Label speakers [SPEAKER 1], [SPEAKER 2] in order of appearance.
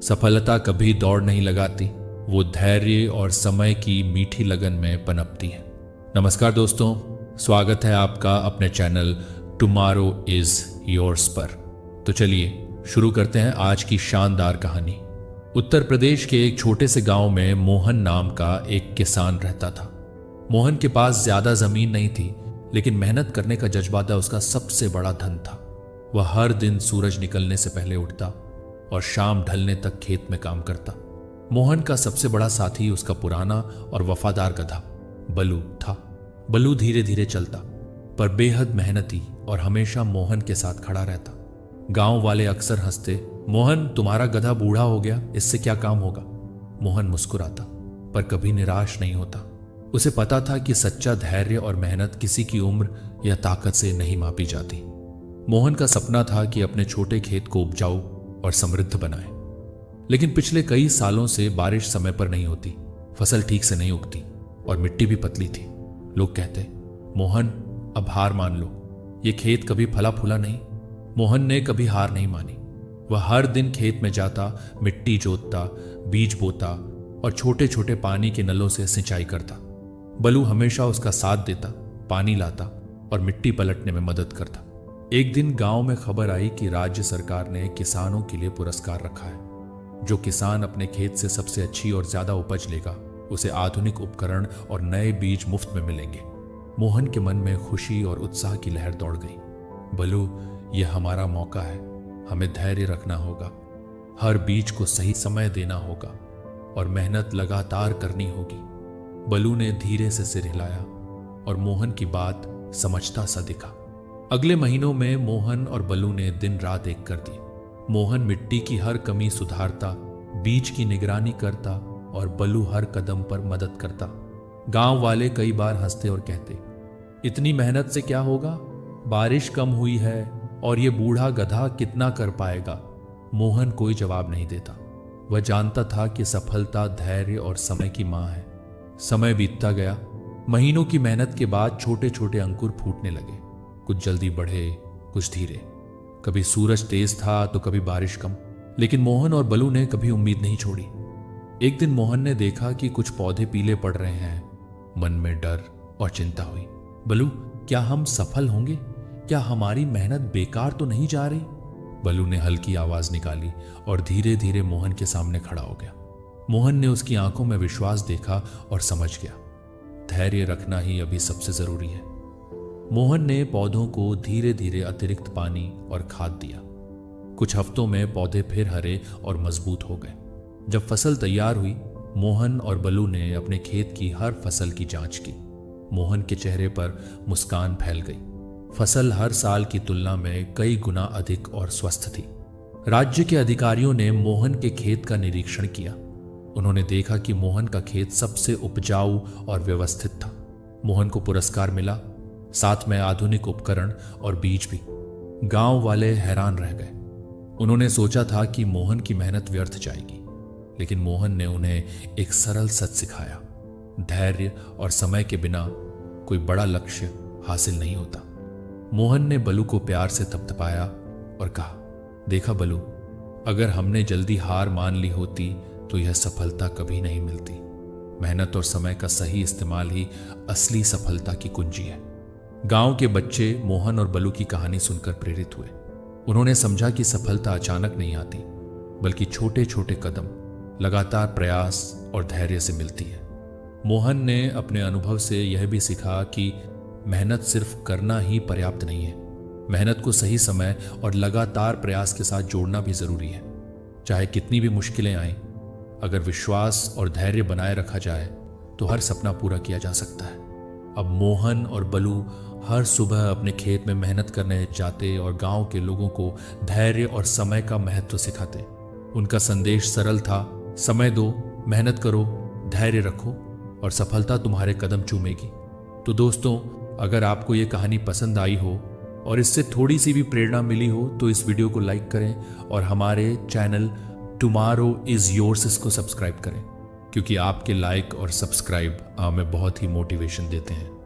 [SPEAKER 1] सफलता कभी दौड़ नहीं लगाती, वो धैर्य और समय की मीठी लगन में पनपती है। नमस्कार दोस्तों, स्वागत है आपका अपने चैनल टुमारो इज योर्स पर। तो चलिए शुरू करते हैं आज की शानदार कहानी। उत्तर प्रदेश के एक छोटे से गांव में मोहन नाम का एक किसान रहता था। मोहन के पास ज्यादा जमीन नहीं थी, लेकिन मेहनत करने का जज्बाता उसका सबसे बड़ा धन था। वह हर दिन सूरज निकलने से पहले उठता और शाम ढलने तक खेत में काम करता। मोहन का सबसे बड़ा साथी उसका पुराना और वफादार गधा बलू था। बलू धीरे धीरे चलता, पर बेहद मेहनती और हमेशा मोहन के साथ खड़ा रहता। गांव वाले अक्सर हंसते, मोहन तुम्हारा गधा बूढ़ा हो गया, इससे क्या काम होगा। मोहन मुस्कुराता, पर कभी निराश नहीं होता। उसे पता था कि सच्चा धैर्य और मेहनत किसी की उम्र या ताकत से नहीं मापी जाती। मोहन का सपना था कि अपने छोटे खेत को उपजाऊ और समृद्ध बनाए, लेकिन पिछले कई सालों से बारिश समय पर नहीं होती, फसल ठीक से नहीं उगती और मिट्टी भी पतली थी। लोग कहते, मोहन अब हार मान लो, ये खेत कभी फला फूला नहीं। मोहन ने कभी हार नहीं मानी। वह हर दिन खेत में जाता, मिट्टी जोतता, बीज बोता और छोटे छोटे पानी के नलों से सिंचाई करता। बलू हमेशा उसका साथ देता, पानी लाता और मिट्टी पलटने में मदद करता। एक दिन गांव में खबर आई कि राज्य सरकार ने किसानों के लिए पुरस्कार रखा है। जो किसान अपने खेत से सबसे अच्छी और ज्यादा उपज लेगा, उसे आधुनिक उपकरण और नए बीज मुफ्त में मिलेंगे। मोहन के मन में खुशी और उत्साह की लहर दौड़ गई। बलू, यह हमारा मौका है, हमें धैर्य रखना होगा, हर बीज को सही समय देना होगा और मेहनत लगातार करनी होगी। बलू ने धीरे से सिर हिलाया और मोहन की बात समझता सा दिखा। अगले महीनों में मोहन और बलू ने दिन रात एक कर दी। मोहन मिट्टी की हर कमी सुधारता, बीज की निगरानी करता और बलू हर कदम पर मदद करता। गांव वाले कई बार हंसते और कहते, इतनी मेहनत से क्या होगा, बारिश कम हुई है और ये बूढ़ा गधा कितना कर पाएगा। मोहन कोई जवाब नहीं देता। वह जानता था कि सफलता धैर्य और समय की मां है। समय बीतता गया। महीनों की मेहनत के बाद छोटे छोटे अंकुर फूटने लगे। कुछ जल्दी बढ़े, कुछ धीरे। कभी सूरज तेज था तो कभी बारिश कम, लेकिन मोहन और बलू ने कभी उम्मीद नहीं छोड़ी। एक दिन मोहन ने देखा कि कुछ पौधे पीले पड़ रहे हैं। मन में डर और चिंता हुई। बलू, क्या हम सफल होंगे? क्या हमारी मेहनत बेकार तो नहीं जा रही? बलू ने हल्की आवाज निकाली और धीरे धीरे मोहन के सामने खड़ा हो गया। मोहन ने उसकी आंखों में विश्वास देखा और समझ गया, धैर्य रखना ही अभी सबसे जरूरी है। मोहन ने पौधों को धीरे धीरे अतिरिक्त पानी और खाद दिया। कुछ हफ्तों में पौधे फिर हरे और मजबूत हो गए। जब फसल तैयार हुई, मोहन और बलू ने अपने खेत की हर फसल की जांच की। मोहन के चेहरे पर मुस्कान फैल गई। फसल हर साल की तुलना में कई गुना अधिक और स्वस्थ थी। राज्य के अधिकारियों ने मोहन के खेत का निरीक्षण किया। उन्होंने देखा कि मोहन का खेत सबसे उपजाऊ और व्यवस्थित था। मोहन को पुरस्कार मिला, साथ में आधुनिक उपकरण और बीज भी। गांव वाले हैरान रह गए। उन्होंने सोचा था कि मोहन की मेहनत व्यर्थ जाएगी, लेकिन मोहन ने उन्हें एक सरल सच सिखाया, धैर्य और समय के बिना कोई बड़ा लक्ष्य हासिल नहीं होता। मोहन ने बलू को प्यार से थपथपाया और कहा, देखा बलू, अगर हमने जल्दी हार मान ली होती तो यह सफलता कभी नहीं मिलती। मेहनत और समय का सही इस्तेमाल ही असली सफलता की कुंजी है। गांव के बच्चे मोहन और बलू की कहानी सुनकर प्रेरित हुए। उन्होंने समझा कि सफलता अचानक नहीं आती, बल्कि छोटे छोटे कदम, लगातार प्रयास और धैर्य से मिलती है। मोहन ने अपने अनुभव से यह भी सीखा कि मेहनत सिर्फ करना ही पर्याप्त नहीं है। मेहनत को सही समय और लगातार प्रयास के साथ जोड़ना भी जरूरी है। चाहे कितनी भी मुश्किलें आएं, अगर विश्वास और धैर्य बनाए रखा जाए तो हर सपना पूरा किया जा सकता है। अब मोहन और बलू हर सुबह अपने खेत में मेहनत करने जाते और गांव के लोगों को धैर्य और समय का महत्व सिखाते। उनका संदेश सरल था, समय दो, मेहनत करो, धैर्य रखो और सफलता तुम्हारे कदम चूमेगी। तो दोस्तों, अगर आपको ये कहानी पसंद आई हो और इससे थोड़ी सी भी प्रेरणा मिली हो तो इस वीडियो को लाइक करें और हमारे चैनल टुमारो इज योर्स को सब्सक्राइब करें, क्योंकि आपके लाइक और सब्सक्राइब हमें बहुत ही मोटिवेशन देते हैं।